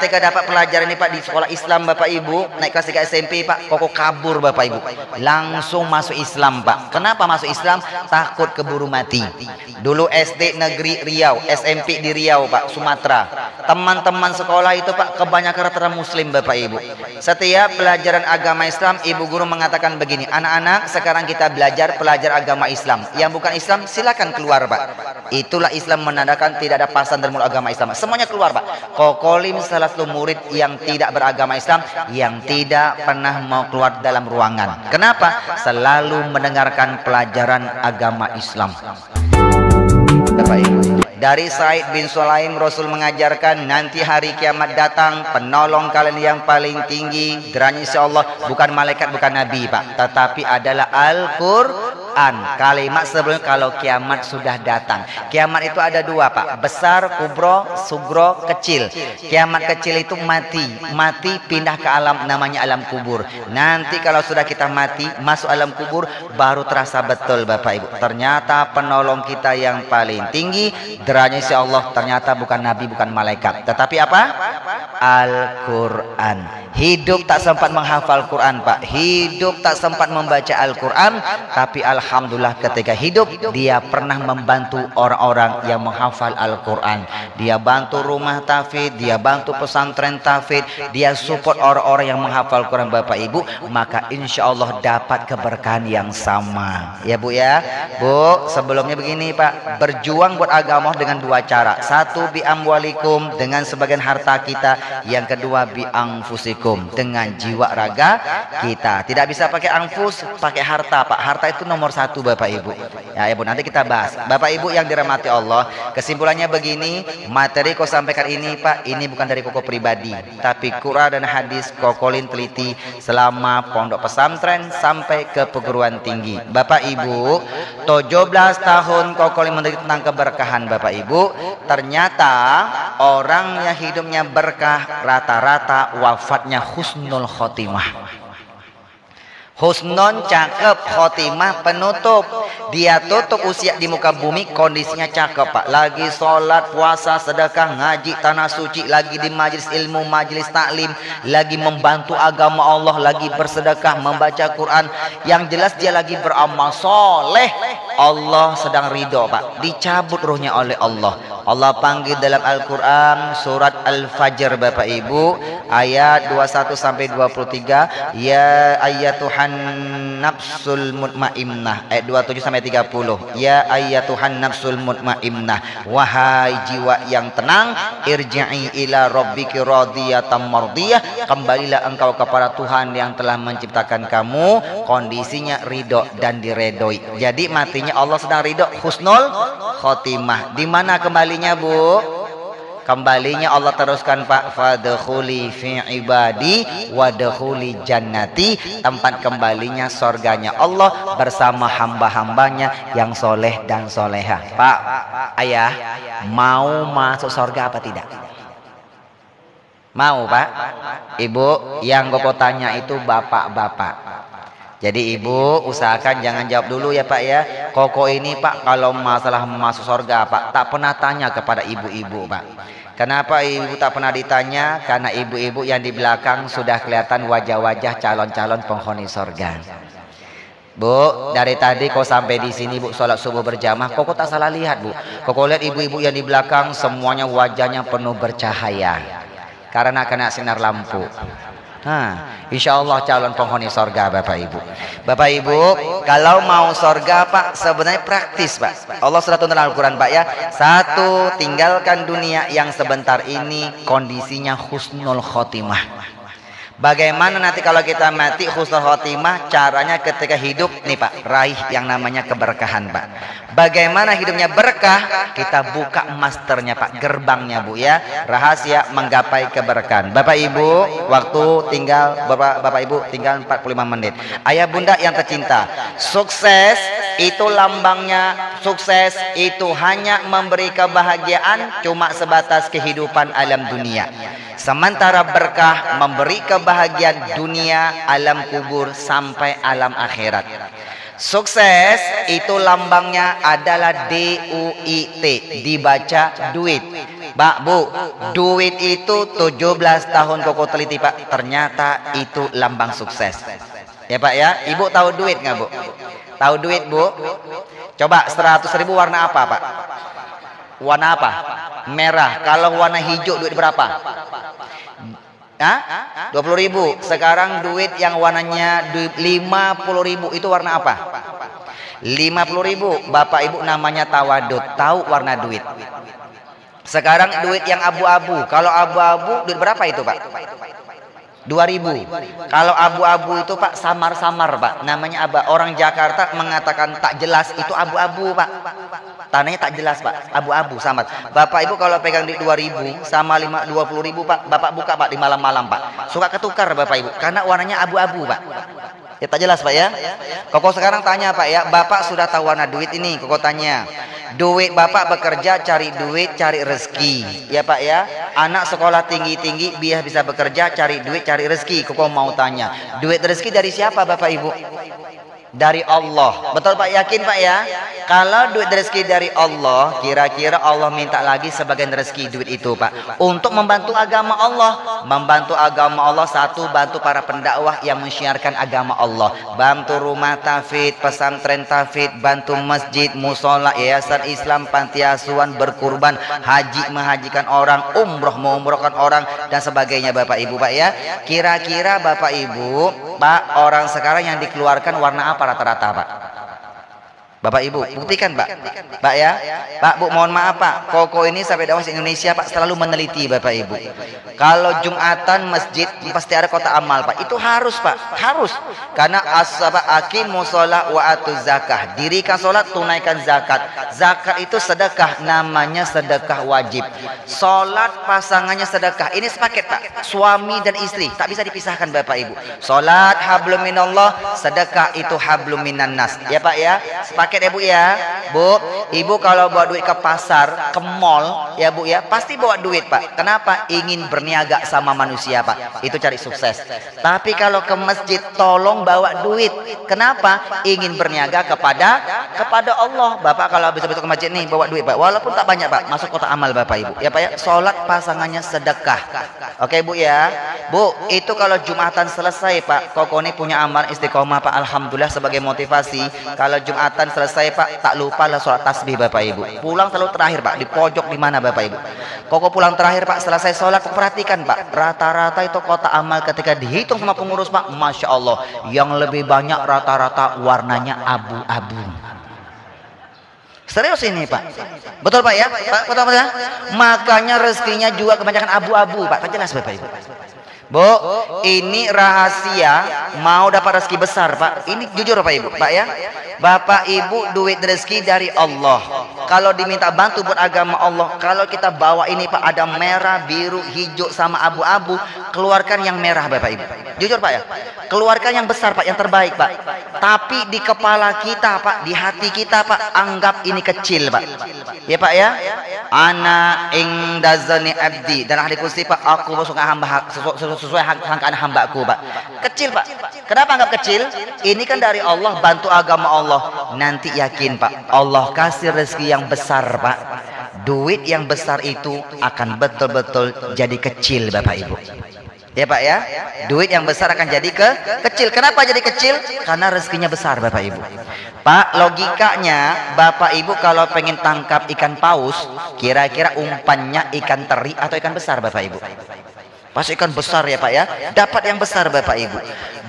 ketika dapat pelajaran ini Pak di sekolah Islam Bapak Ibu, naik kelas 3 SMP Pak, kok kabur Bapak Ibu. Langsung masuk Islam Pak. Kenapa masuk Islam? Takut keburu mati. Dulu SD negeri Riau, SMP di Riau Pak, Sumatera. Teman-teman sekolah itu Pak kebanyakan rata-rata Muslim Bapak Ibu. Setiap pelajaran agama Islam, ibu guru mengatakan begini, anak-anak sekarang kita belajar agama Islam. Yang bukan Islam silakan keluar Pak. Itulah Islam menandakan tidak ada pasan dari mulut agama Islam. Semuanya keluar Pak. Kokolim salah satu murid yang tidak beragama Islam, yang tidak pernah mau keluar dalam ruangan. Kenapa? Selalu mendengarkan pelajaran agama Islam. Bapak Ibu, dari Said bin Sulaim Rasul mengajarkan nanti hari kiamat datang penolong kalian yang paling tinggi derajatnya Allah bukan malaikat, bukan nabi Pak, tetapi adalah Al-Qur'an. Kalimat sebelum kalau kiamat sudah datang. Kiamat itu ada dua Pak, besar, kubro, sugro, kecil. Kiamat kecil itu mati pindah ke alam namanya alam kubur. Nanti kalau sudah kita mati masuk alam kubur baru terasa betul Bapak Ibu, ternyata penolong kita yang paling tinggi derajatnya Allah ternyata bukan nabi, bukan malaikat, tetapi apa? Al-Quran. Hidup tak sempat menghafal Quran Pak, hidup tak sempat membaca Al-Quran, tapi alhamdulillah ketika hidup dia pernah membantu orang-orang yang menghafal Al-Quran. Dia bantu rumah tahfidz, dia bantu pesantren tahfidz, dia support orang-orang yang menghafal Quran Bapak Ibu, maka insya Allah dapat keberkahan yang sama ya Bu ya. Bu, sebelumnya begini Pak, berjuang buat agama dengan dua cara. Satu bi amwalikum, dengan sebagian harta kita. Yang kedua bi anfusikum, dengan jiwa raga kita. Tidak bisa pakai anfus, pakai harta Pak. Harta itu nomor satu Bapak Ibu ya, Bu, nanti kita bahas. Bapak Ibu yang dirahmati Allah, kesimpulannya begini, materi kau sampaikan ini Pak, ini bukan dari koko pribadi, tapi Quran dan hadis kokolin teliti selama pondok pesantren sampai ke perguruan tinggi. Bapak Ibu, 17 tahun kokolin menderita tentang keberkahan Bapak Ibu. Ternyata orang yang hidupnya berkah rata-rata wafatnya husnul khotimah. Husnun cakep, khotimah penutup. Dia tutup usia di muka bumi kondisinya cakep Pak. Lagi sholat, puasa, sedekah, ngaji, tanah suci, lagi di majelis ilmu, majelis taklim, lagi membantu agama Allah, lagi bersedekah, membaca Quran. Yang jelas dia lagi beramal soleh. Allah sedang ridho Pak, dicabut ruhnya oleh Allah. Allah panggil dalam Al-Quran surat Al-Fajr Bapak Ibu ayat 21 sampai 23, ya ayyatuhan nafsul mutmainnah, ayat 27 sampai 30, ya ayyatuhan nafsul mutmainnah, wahai jiwa yang tenang, irji'i ila rabbiki radiyatan mardiyah, kembalilah engkau kepada Tuhan yang telah menciptakan kamu kondisinya ridho dan diredoi. Jadi matinya Allah sedang ridho, husnul khotimah. Di mana kembalinya Bu? Kembalinya Allah teruskan Pak, fadkhuli fi ibadi wadkhuli jannati, tempat kembalinya sorganya Allah bersama hamba-hambanya yang soleh dan soleha. Pak, ayah mau masuk sorga apa tidak? Mau Pak? Ibu, yang gue tanya itu bapak-bapak. Jadi ibu usahakan jangan jawab dulu ya Pak ya. Koko ini Pak kalau masalah masuk surga Pak tak pernah tanya kepada ibu-ibu Pak. Kenapa ibu tak pernah ditanya? Karena ibu-ibu yang di belakang sudah kelihatan wajah-wajah calon-calon penghuni surga. Bu, dari tadi kau sampai di sini Bu sholat subuh berjamaah, kok tak salah lihat Bu. Kok lihat ibu-ibu yang di belakang semuanya wajahnya penuh bercahaya karena kena sinar lampu. Insya Allah calon penghuni sorga Bapak Ibu. Bapak Ibu, kalau mau sorga Pak sebenarnya praktis Pak. Allah sudah tuntut dalam Al-Quran Pak ya. Satu, tinggalkan dunia yang sebentar ini kondisinya husnul khotimah. Bagaimana nanti kalau kita mati husnul khotimah? Caranya ketika hidup nih Pak, raih yang namanya keberkahan Pak. Bagaimana hidupnya berkah? Kita buka masternya Pak, gerbangnya Bu ya. Rahasia menggapai keberkahan. Bapak Ibu, waktu tinggal Bapak Ibu tinggal 45 menit. Ayah Bunda yang tercinta, sukses itu lambangnya, sukses itu hanya memberi kebahagiaan cuma sebatas kehidupan alam dunia. Sementara berkah memberi kebahagiaan dunia, alam kubur sampai alam akhirat. Sukses itu lambangnya adalah DUIT, dibaca duit. Pak, Bu, duit itu 17 tahun koko teliti Pak, ternyata itu lambang sukses. Ya Pak ya, Ibu tahu duit nggak Bu? Tahu duit Bu? Coba 100.000 warna apa Pak? Warna apa? Merah. Kalau warna hijau duit berapa? Hah? 20.000. Sekarang duit yang warnanya 50.000 itu warna apa? 50.000. Bapak Ibu namanya tawadud, tahu warna duit. Sekarang duit yang abu-abu. Kalau abu-abu duit berapa itu Pak? 2.000. Kalau abu-abu itu Pak samar-samar Pak. Namanya orang Jakarta mengatakan tak jelas, itu abu-abu Pak. Tanahnya tak jelas Pak, abu-abu samar. Bapak Ibu kalau pegang duit 2.000 sama 20.000 Pak, Bapak buka Pak di malam-malam Pak. Suka ketukar Bapak Ibu karena warnanya abu-abu Pak. Ya tak jelas Pak ya. Koko sekarang tanya Pak ya, Bapak sudah tahu warna duit ini. Koko tanya, duit Bapak bekerja cari duit, cari rezeki. Ya Pak ya, anak sekolah tinggi-tinggi biar bisa bekerja cari duit, cari rezeki. Koko mau tanya, duit rezeki dari siapa Bapak Ibu? Dari Allah. Betul Pak, yakin Pak ya? Kalau duit rezeki dari Allah, kira-kira Allah minta lagi sebagian rezeki duit itu Pak untuk membantu agama Allah. Membantu agama Allah, satu, bantu para pendakwah yang menyiarkan agama Allah, bantu rumah tahfidz, pesantren tahfidz, bantu masjid, musola, yayasan Islam, panti asuhan, berkurban, haji, menghajikan orang, umroh, mengumrohkan orang dan sebagainya Bapak Ibu Pak ya. Kira-kira Bapak Ibu Pak, orang sekarang yang dikeluarkan warna apa rata-rata Pak? Bapak Ibu buktikan Pak. Pak ya, Pak Bu, mohon maaf Pak, Koko ini sampai dakwah Indonesia Pak selalu meneliti Bapak Ibu. Kalau Jumatan masjid pasti ada kota amal Pak. Itu harus Pak, harus. Karena aqimus shalah wa atuz zakah. Dirikan sholat, tunaikan zakat. Zakat itu sedekah, namanya sedekah wajib. Sholat pasangannya sedekah. Ini sepaket Pak, suami dan istri, tak bisa dipisahkan Bapak Ibu. Sholat hablum minallah, sedekah itu hablum minan nas. Ya Pak ya, sepaket ya Bu ya. Bu, Ibu kalau bawa duit ke pasar, ke mall ya Bu ya, pasti bawa duit Pak. Kenapa? Ingin berniaga sama manusia Pak. Itu cari sukses. Tapi kalau ke masjid tolong bawa duit. Kenapa? Ingin berniaga kepada Allah. Bapak kalau habis ke masjid nih bawa duit Pak. Walaupun tak banyak Pak, masuk kota amal Bapak Ibu. Ya Pak ya, sholat pasangannya sedekah. Oke Bu ya. Bu, itu kalau Jumatan selesai Pak, Koko ini punya amal istiqomah Pak, alhamdulillah, sebagai motivasi. Kalau Jumatan selesai Pak, tak lupa lah sholat tasbih Bapak Ibu. Pulang selalu terakhir Pak, di pojok di mana Bapak Ibu. Koko pulang terakhir Pak, selesai sholat, perhatikan Pak, rata-rata itu kota amal ketika dihitung sama pengurus Pak, Masya Allah, yang lebih banyak rata-rata warnanya abu-abu. Serius ini Pak, betul Pak ya, Pak, betul Pak ya. Makanya rezekinya juga kebanyakan abu-abu Pak, tak jelas Bapak Ibu. Bu, ini rahasia mau dapat rezeki besar Pak. Ini jujur Pak Ibu, Pak ya. Bapak Ibu, duit rezeki dari Allah. Kalau diminta bantu buat agama Allah, kalau kita bawa ini Pak, ada merah, biru, hijau sama abu-abu, keluarkan yang merah Bapak Ibu. Jujur Pak ya, keluarkan yang besar Pak, yang terbaik Pak. Tapi di kepala kita Pak, di hati kita Pak, anggap ini kecil Pak. Ya Pak ya. Ana inda zanni abdi, dan ahli kursi Pak, aku suka hamba sesuai sangkaan hambaku Pak. Kecil Pak. Kenapa anggap kecil? Ini kan dari Allah, bantu agama Allah. Nanti yakin Pak, Allah kasih rezeki yang besar Pak. Duit yang besar itu akan betul-betul jadi kecil Bapak Ibu. Ya Pak ya, duit yang besar akan jadi kecil. Kenapa jadi kecil? Karena rezekinya besar Bapak Ibu. Pak, logikanya Bapak Ibu kalau pengen tangkap ikan paus, kira-kira umpannya ikan teri atau ikan besar Bapak Ibu? Pas ikan besar ya Pak ya, dapat yang besar Bapak Ibu.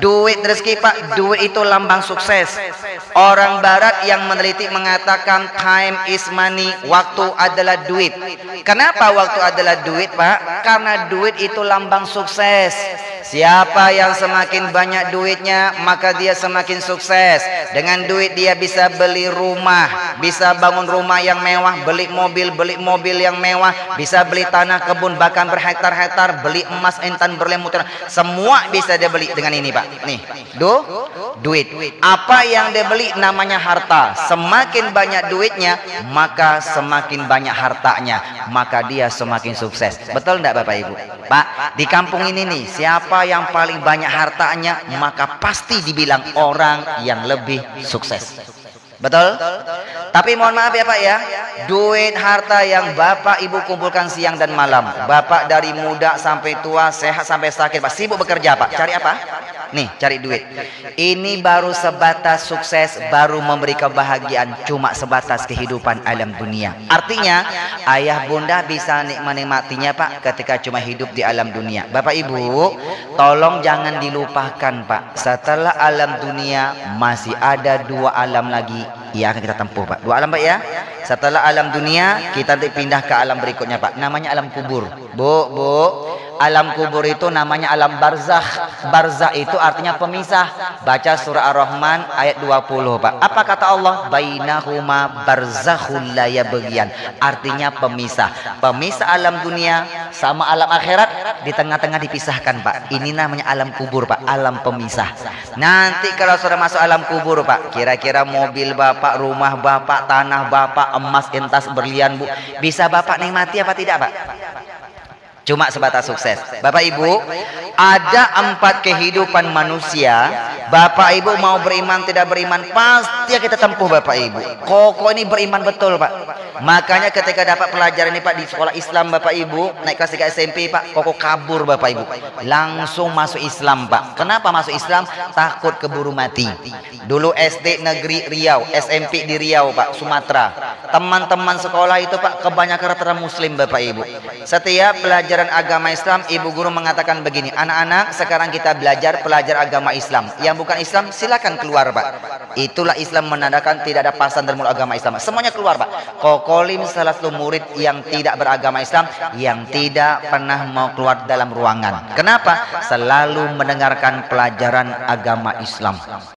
Duit rezeki Pak, duit itu lambang sukses. Orang barat yang meneliti mengatakan time is money, waktu adalah duit. Kenapa waktu adalah duit Pak? Karena duit itu lambang sukses. Siapa yang semakin banyak duitnya, maka dia semakin sukses. Dengan duit dia bisa beli rumah, bisa bangun rumah yang mewah, beli mobil yang mewah, bisa beli tanah kebun bahkan berhektar-hektar, beli emas intan berlemut, semua bisa dia beli dengan ini Pak. Nih, duit. Apa yang dia beli namanya harta. Semakin banyak duitnya, maka semakin banyak hartanya, maka dia semakin sukses. Betul enggak Bapak Ibu? Pak, di kampung ini nih, siapa siapa yang paling banyak hartanya, maka pasti dibilang orang yang lebih sukses. Betul? Tapi mohon maaf ya Pak ya, duit harta yang Bapak Ibu kumpulkan siang dan malam, Bapak dari muda sampai tua, sehat sampai sakit, Pak, sibuk bekerja Pak, cari apa? Nih, cari duit. Ini baru sebatas sukses, baru memberi kebahagiaan, cuma sebatas kehidupan alam dunia. Artinya, ayah bunda bisa menikmatinya Pak ketika cuma hidup di alam dunia. Bapak Ibu, tolong jangan dilupakan Pak, setelah alam dunia masih ada 2 alam lagi yang akan kita tempuh Pak. 2 alam Pak ya. Setelah alam dunia, kita nanti pindah ke alam berikutnya Pak, namanya alam kubur. Bu, alam kubur itu namanya alam barzakh. Barzakh itu artinya pemisah. Baca surah Ar-Rahman ayat 20 Pak. Apa kata Allah? Bainahuma barzakhul la yabghiyan. Artinya pemisah. Pemisah alam dunia sama alam akhirat, di tengah-tengah dipisahkan Pak. Ini namanya alam kubur Pak, alam pemisah. Nanti kalau sudah masuk alam kubur Pak, kira-kira mobil Bapak, rumah Bapak, tanah Bapak, emas, entas, berlian Bu, bisa Bapak nikmati apa tidak Pak? Cuma sebatas sukses. Bapak Ibu, ada 4 kehidupan manusia. Bapak Ibu mau beriman tidak beriman, pasti kita tempuh Bapak Ibu. Koko ini beriman betul Pak. Makanya ketika dapat pelajaran ini Pak di sekolah Islam Bapak Ibu, naik kelas 3 SMP Pak, Koko kabur Bapak Ibu, langsung masuk Islam Pak. Kenapa masuk Islam? Takut keburu mati. Dulu SD negeri Riau, SMP di Riau Pak, Sumatera. Teman-teman sekolah itu Pak kebanyakan rata-rata Muslim Bapak Ibu. Setiap pelajaran agama Islam, ibu guru mengatakan begini, anak-anak sekarang kita belajar pelajar agama Islam. Yang bukan Islam silakan keluar Pak. Itulah Islam menandakan tidak ada pasan dalam agama Islam. Semuanya keluar Pak. Kokolim salah satu murid yang tidak beragama Islam, yang tidak pernah mau keluar dalam ruangan. Kenapa? Selalu mendengarkan pelajaran agama Islam.